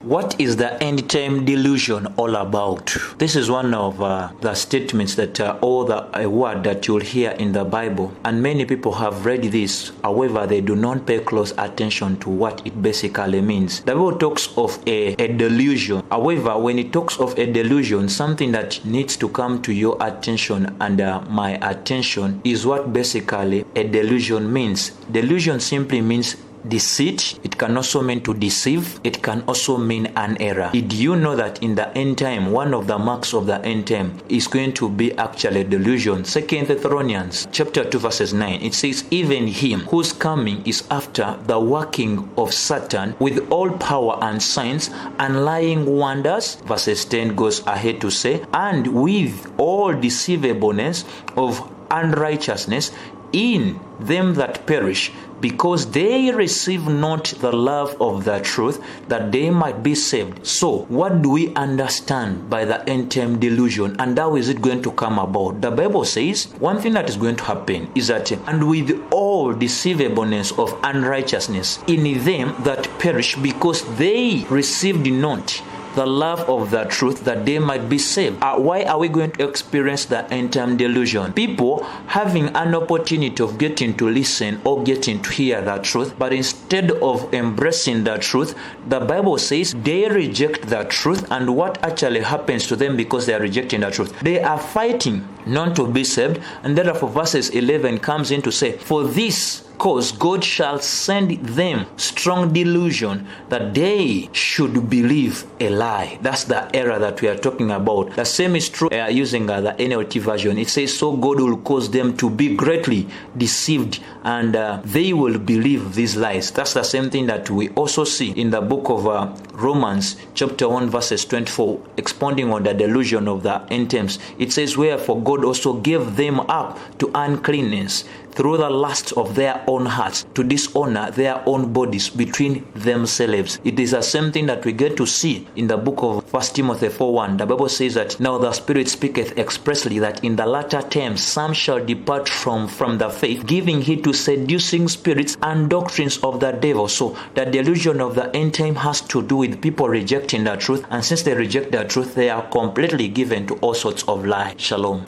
What is the end time delusion all about? This is one of the statements that a word that you'll hear in the Bible, and many people have read this. However, they do not pay close attention to what it basically means. The Bible talks of a delusion. However, when it talks of a delusion, something that needs to come to your attention and my attention is what basically a delusion means. Delusion simply means deceit. It can also mean to deceive. It can also mean an error. Did you know that in the end time, one of the marks of the end time is going to be actually delusion? 2 Thessalonians chapter 2 verses 9, it says, even him whose coming is after the working of Satan with all power and signs and lying wonders. Verses 10 goes ahead to say, and with all deceivableness of unrighteousness in them that perish, because they receive not the love of the truth, that they might be saved. So, what do we understand by the end time delusion, and how is it going to come about? The Bible says one thing that is going to happen is that, and with all deceivableness of unrighteousness in them that perish, because they received not the love of the truth, that they might be saved. Why are we going to experience the end time delusion? People having an opportunity of getting to listen or getting to hear the truth, but instead of embracing the truth, the Bible says they reject the truth. And what actually happens to them because they are rejecting the truth? They are fighting not to be saved. And therefore verses 11 comes in to say, for this cause God shall send them strong delusion, that they should believe a lie. That's the error that we are talking about. The same is true using the NLT version. It says, so God will cause them to be greatly deceived, and they will believe these lies. That's the same thing that we also see in the book of Romans chapter 1 verses 24, expounding on the delusion of the end times. It says, wherefore God also gave them up to uncleanness through the lust of their own hearts, to dishonor their own bodies between themselves. It is the same thing that we get to see in the book of 1 Timothy 4:1. The Bible says that, now the Spirit speaketh expressly that in the latter times some shall depart from the faith, giving heed to seducing spirits and doctrines of the devil. So the delusion of the end time has to do with people rejecting the truth, and since they reject the truth, they are completely given to all sorts of lies. Shalom.